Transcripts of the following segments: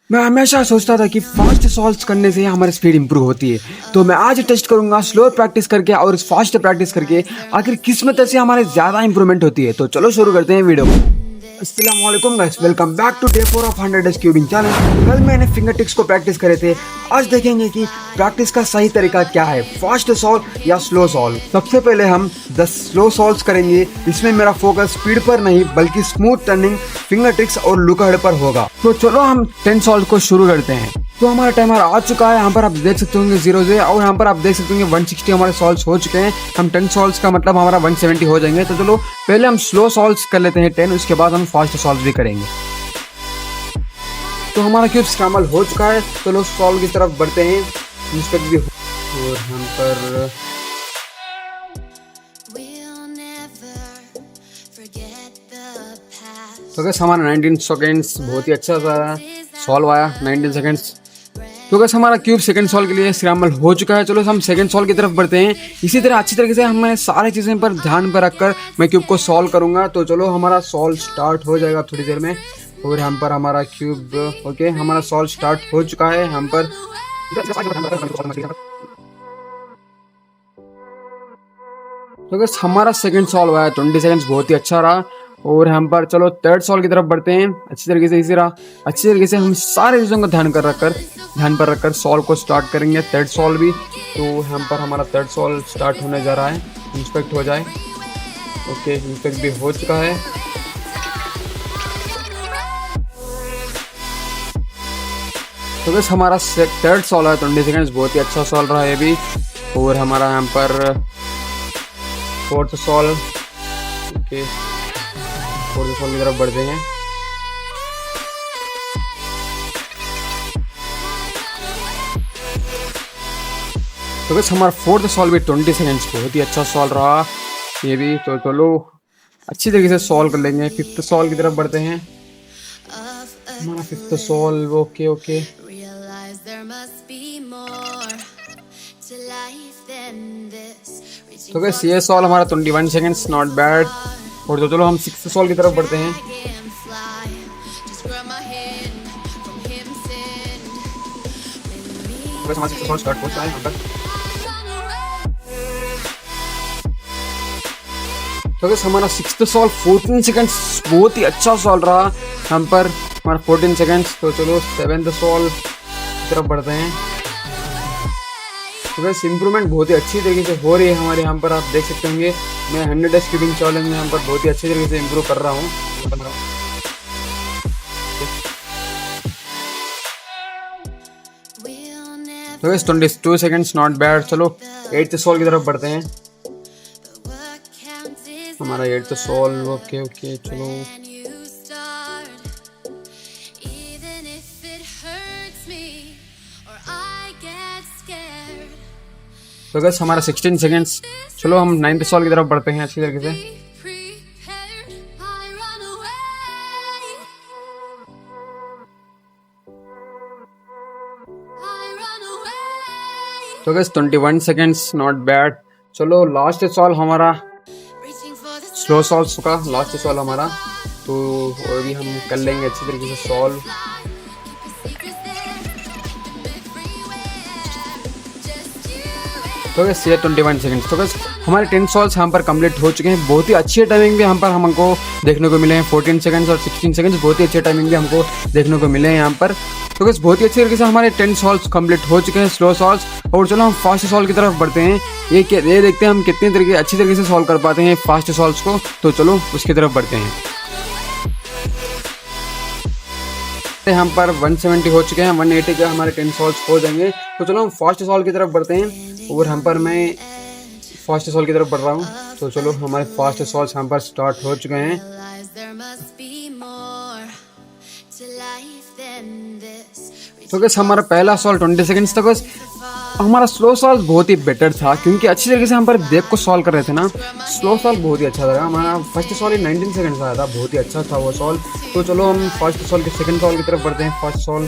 मैं हमेशा सोचता था कि फास्ट सॉल्व करने से हमारी स्पीड इंप्रूव होती है। तो मैं आज टेस्ट करूंगा स्लो प्रैक्टिस करके और फास्ट प्रैक्टिस करके आखिर किस मेथड से हमारे ज़्यादा इंप्रूवमेंट होती है। तो चलो शुरू करते हैं वीडियो को। अस्सलाम वालेकुम guys, welcome back to day 4 of 100 days cubing challenge. कल मैंने फिंगर टिप्स को प्रैक्टिस करे थे। आज देखेंगे कि प्रैक्टिस का सही तरीका क्या है, फास्ट सॉल्व या स्लो सॉल्व। सबसे पहले हम 10 स्लो सॉल्व्स करेंगे। इसमें मेरा फोकस स्पीड पर नहीं बल्कि स्मूथ टर्निंग, फिंगर टिप्स और लुक अहेड पर होगा। तो चलो हम 10 सॉल्व को शुरू करते हैं। तो हमारा टाइमर आ चुका है। यहाँ पर आप देख सकते होंगे 0 से, और यहाँ पर आप देख सकते होंगे 160 हमारे सॉल्व्स हो चुके हैं। हम 10 सॉल्व्स का मतलब हमारा 170 हो जाएंगे। तो चलो पहले हम स्लो सॉल्व्स कर लेते हैं 10, उसके बाद हम फास्ट सॉल्व भी करेंगे। तो हमारा क्यूब स्क्रैम्बल हो चुका है। तो लो सॉल्व की तरफ बढ़ते हैं। इंस्पेक्ट भी और हम पर तो गैस हमारा 19 सेकेंड्स बहुत ही अच्छा सा सॉल्व आया, 19 सेकेंड्स। तो गैस हमारा क्यूब सेकंड सॉल्व के लिए स्क्रैम्बल हो चुका है। चलो हम सेकंड सॉल्व की तरफ बढ़ते हैं। इसी तरह अच्छी तरीके से हमें सारी चीज़ें पर ध्यान पर रखकर मैं क्यूब को सॉल्व करूंगा। तो चलो हमारा सॉल्व स्टार्ट हो जाएगा थोड़ी देर में। और हम पर हमारा क्यूब ओके, हमारा सॉल्व स्टार्ट हो चुका है। हम पर तो गैस हमारा सेकंड सॉल्व आया, 20 सेकंड्स बहुत ही अच्छा रहा। और हम पर चलो थर्ड सॉल्व की तरफ बढ़ते हैं। अच्छी तरीके से इसी रहा, अच्छी तरीके से हम सारी चीज़ों को ध्यान पर रखकर सॉल्व को स्टार्ट करेंगे, थर्ड सॉल्व भी। तो हम पर हमारा थर्ड सॉल्व स्टार्ट होने जा रहा है। इंस्पेक्ट हो जाए। ओके, इंस्पेक्ट भी हो चुका है। तो बस हमारा थर्ड सॉल्व है, 20 सेकेंड्स बहुत ही अच्छा सॉल्व रहा है ये भी। और हमारा यहाँ पर fourth solve. Okay, fourth solve की तरफ बढ़ते हैं। तो बस हमारा फोर्थ सॉल्व भी 20 सेकेंड्स बहुत ही अच्छा सॉल्व रहा ये भी। तो चलो अच्छी तरीके से सॉल्व कर लेंगे। फिफ्थ सॉल्व की तरफ बढ़ते हैं। हमारा फिफ्थ सॉल्व ओके ओके। तो बस ये सॉल्व हमारा 21 सेकेंड्स, नॉट बैड। और तो चलो हम सिक्स्थ सॉल्व की तरफ बढ़ते हैं। तो बस हमारा सिक्स्थ सॉल्व स्टार्ट हो चुका है यहाँ पर। तो बस हमारा सिक्स्थ सॉल्व 14 सेकेंड्स बहुत ही अच्छा सॉल्व रहा हम पर, हमारा 14 सेकेंड्स। तो चलो सेवेंथ सॉल्व की तरफ बढ़ते हैं। तो बस इम्प्रूवमेंट बहुत ही अच्छी तरीके से हो रही है हमारे यहाँ पर। आप देख सकते होंगे मैं 100 डेज क्यूबिंग चैलेंज में यहाँ पर बहुत ही अच्छी तरीके से इम्प्रूव कर रहा हूँ। तो बस 22 सेकेंड्स, नॉट बैड। चलो 8th सॉल्व की तरफ बढ़ते हैं। हमारा 8th सॉल्व ओके ओके। चलो तो बस हमारा 16 सेकेंड्स। चलो हम 9th सॉल्व की तरफ बढ़ते हैं अच्छी तरीके से। तो बस 21 सेकेंड्स, नॉट बैड। चलो लास्ट सॉल्व हमारा स्लो सॉल्व का लास्ट सॉल्व हमारा। तो और भी हम कर लेंगे अच्छी तरीके से सॉल्व। तो बस ये 21 सेकंड्स। तो बस हमारे 10 सॉल्व्स यहाँ पर कंप्लीट हो चुके हैं। बहुत ही अच्छे टाइमिंग भी यहाँ पर हमको देखने को मिले हैं। 14 सेकंड्स और 16 सेकंड्स बहुत ही अच्छे टाइमिंग भी हमको देखने को मिले हैं यहाँ पर। तो बस बहुत ही अच्छी तरीके से हमारे 10 सॉल्व्स कंप्लीट हो चुके हैं, स्लो सॉल्व्स। और चलो हम फास्ट सॉल्व की तरफ बढ़ते हैं। ये देखते हैं हम कितनी तरीके अच्छी तरीके से सॉल्व कर पाते हैं फास्ट सॉल्व्स को। तो चलो उसकी तरफ बढ़ते हैं। यहाँ पर 170 हो चुके हैं, 180 के हमारे 10 सॉल्व्स हो जाएंगे। तो चलो हम फास्ट सॉल्व की तरफ बढ़ते हैं। और हम पर मैं फास्ट सॉल्व की तरफ बढ़ रहा हूँ। तो चलो हमारे फास्ट सॉल्व यहाँ पर स्टार्ट हो चुके हैं। तो बस हमारा पहला सॉल्व 20 सेकेंड्स तक। बस हमारा स्लो सॉल्व बहुत ही बेटर था क्योंकि अच्छी तरीके से हम पर देख को सॉल्व कर रहे थे ना। स्लो सॉल्व बहुत ही अच्छा था। हमारा फर्स्ट सॉल्व 19 सेकेंड्स आया था, बहुत ही अच्छा था वो सॉल्व। तो चलो हम फर्स्ट सॉल्व के सेकंड सॉल्व की तरफ बढ़ते हैं। फर्स्ट सॉल्व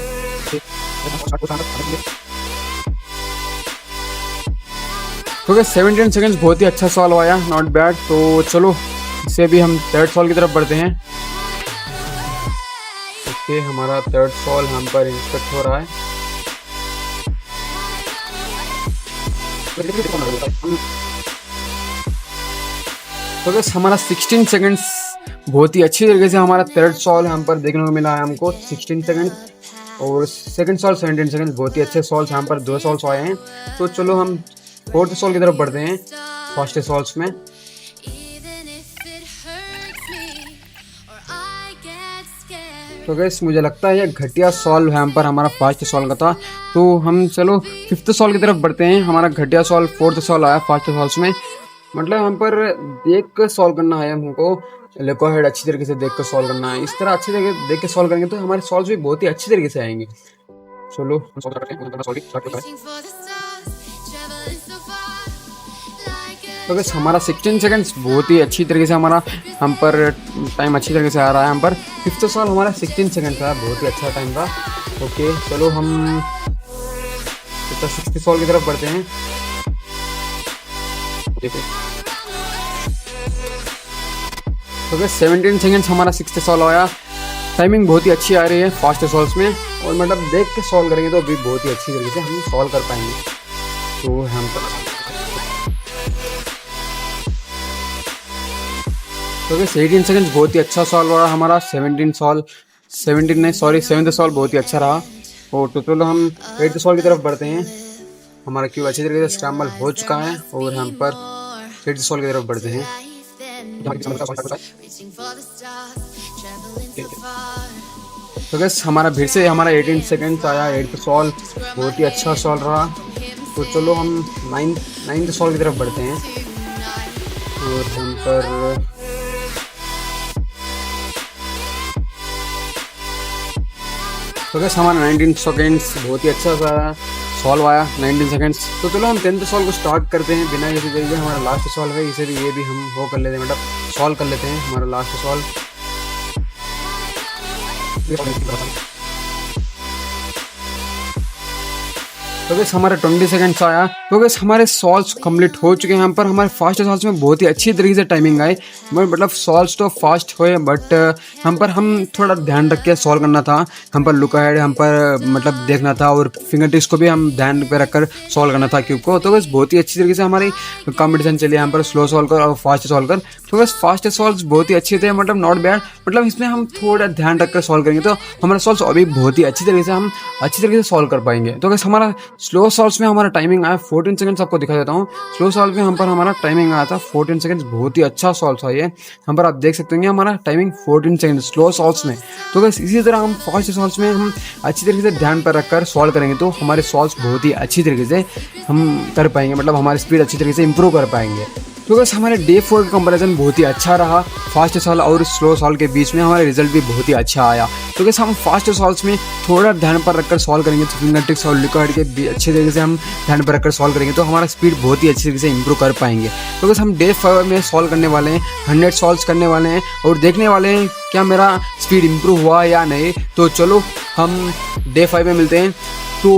तो क्या 17 सेकेंड्स बहुत ही अच्छा सॉल्व आया, नॉट बैड। तो चलो इसे भी हम थर्ड सॉल्व की तरफ बढ़ते हैं। ओके, हमारा थर्ड सॉल यहाँ पर इंस्पेक्ट हो रहा है। तो बस हमारा 16 सेकंड्स बहुत ही अच्छी तरीके से हमारा थर्ड सॉल यहाँ पर देखने को मिला है हमको 16 सेकंड, और सेकंड सॉल 17 सेकंड। बहुत ही अच्छे सॉल्स यहाँ पर 2 सॉल्स आए हैं। तो चलो हम फोर्थ सॉल की तरफ बढ़ते हैं फर्स्ट सॉल्स में। तो गैस मुझे लगता है ये घटिया सॉल्व यहाँ पर हमारा फर्स्ट सॉल्व का था। तो हम चलो फिफ्थ सॉल्व की तरफ बढ़ते हैं। हमारा घटिया सॉल्व फोर्थ सॉल्व आया फर्स्ट सॉल्व में। मतलब यहाँ पर देख कर सॉल्व करना है हमको, लेको हेड अच्छी तरीके से देख कर सॉल्व करना है। इस तरह अच्छी तरीके देख के सॉल्व करेंगे तो हमारे सॉल्व भी बहुत ही अच्छी तरीके से आएंगे। चलो तो बस हमारा 16 सेकंड्स बहुत ही अच्छी तरीके से हमारा हम पर टाइम अच्छी तरीके से आ रहा है। हम पर फिफ्थ सॉल्व हमारा 16 सेकंड था, बहुत ही अच्छा टाइम था। ओके चलो हम सिक्स्थ सॉल्व की तरफ बढ़ते हैं। तो बस 17 सेकंड्स हमारा सिक्स्थ सॉल्व आया। टाइमिंग बहुत ही अच्छी आ रही है फास्ट सॉल्व में, और मतलब देख के सॉल्व करेंगे तो अभी बहुत ही अच्छी तरीके से हम सॉल्व कर पाएंगे। तो हम तो बस 18 सेकंड्स बहुत ही अच्छा सॉल्व रहा हमारा। 17 सॉल्व बहुत ही अच्छा रहा। और तो चलो हम 8th सॉल्व की तरफ बढ़ते हैं। हमारा क्यूब अच्छी तरीके से स्क्रैम्बल हो चुका है, और हम पर 8th सॉल्व की तरफ बढ़ते हैं। तो बस हमारा फिर से हमारा 18 सेकंड्स आया। 8th सॉल्व बहुत ही अच्छा सॉल्व रहा। तो चलो हम 9th सॉल्व की तरफ बढ़ते हैं, और हम पर तो बस हमारा 19 सेकंड्स बहुत ही अच्छा सा सॉल्व आया 19 सेकंड्स। तो चलो हम 10th सॉल्व को स्टार्ट करते हैं बिना किसी तरीके। हमारा लास्ट सॉल्व है, इसे भी ये भी हम वो कर लेते हैं, मतलब सॉल्व कर लेते हैं हमारा लास्ट सॉल्व। तो बस हमारा 20 सेकंड्स आया। तो बस हमारे सॉल्व्स कंप्लीट हो चुके हैं। यहाँ पर हमारे फास्ट सॉल्व्स में बहुत ही अच्छी तरीके से टाइमिंग आई। मतलब सॉल्व्स तो फास्ट हुए, बट हम पर हम थोड़ा ध्यान रख के सॉल्व करना था। हम पर लुक अहेड हम पर मतलब देखना था, और फिंगर टिप्स को भी हम ध्यान पे रखकर सॉल्व करना था क्यूब को। तो बस बहुत ही अच्छी तरीके से हमारी कॉम्पिटिशन चली यहाँ पर, स्लो सॉल्व कर और फास्ट सॉल्व कर। तो बस फास्ट सॉल्व बहुत ही अच्छे थे, मतलब नॉट बैड। मतलब इसमें हम थोड़ा ध्यान रखकर सॉल्व करेंगे तो हमारा सॉल्व अभी बहुत ही अच्छी तरीके से हम अच्छी तरीके से सॉल्व कर पाएंगे। तो बस हमारा स्लो सॉल्व्स में हमारा टाइमिंग आया 14 सेकंड्स। आपको दिखा देता हूँ स्लो सॉल्व में हम पर हमारा टाइमिंग आया था 14 सेकंड्स। बहुत ही अच्छा सॉल्व था ये। हम पर आप देख सकते हैं हमारा टाइमिंग 14 सेकंड स्लो सॉल्व्स में। तो बस इसी तरह हम फास्ट सॉल्व्स में हम अच्छी तरीके से ध्यान पर रखकर सॉल्व करेंगे तो हमारे सॉल्व्स बहुत ही अच्छी तरीके से हम कर पाएंगे, मतलब हमारी स्पीड अच्छी तरीके से इंप्रूव कर पाएंगे। तो बस हमारे डे 4 का कंपैरिजन बहुत ही अच्छा रहा। फास्ट सॉल्व और स्लो सॉल्व के बीच में हमारा रिजल्ट भी बहुत ही अच्छा आया। तो बस हम फास्ट सॉल्व्स में थोड़ा ध्यान पर रखकर सॉल्व करेंगे तो फिंगर टिप्स और लुक अहेड के अच्छे तरीके से हम ध्यान पर रखकर सॉल्व करेंगे तो हमारा स्पीड बहुत ही अच्छी तरीके से इंप्रूव कर पाएंगे। तो बस हम डे 5 में सॉल्व करने वाले हैं, 100 सॉल्व करने वाले हैं, और देखने वाले हैं क्या मेरा स्पीड इंप्रूव हुआ या नहीं। तो चलो हम डे 5 में मिलते हैं। तो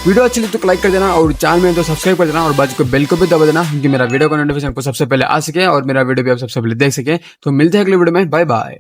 वीडियो अच्छी लगी तो लाइक कर देना, और चैनल में तो सब्सक्राइब कर देना, और बाजू को बेल को भी दबा देना क्योंकि मेरा वीडियो का नोटिफिकेशन आपको सबसे पहले आ सके और मेरा वीडियो भी आप सबसे पहले देख सके। तो मिलते हैं अगले वीडियो में। Bye bye.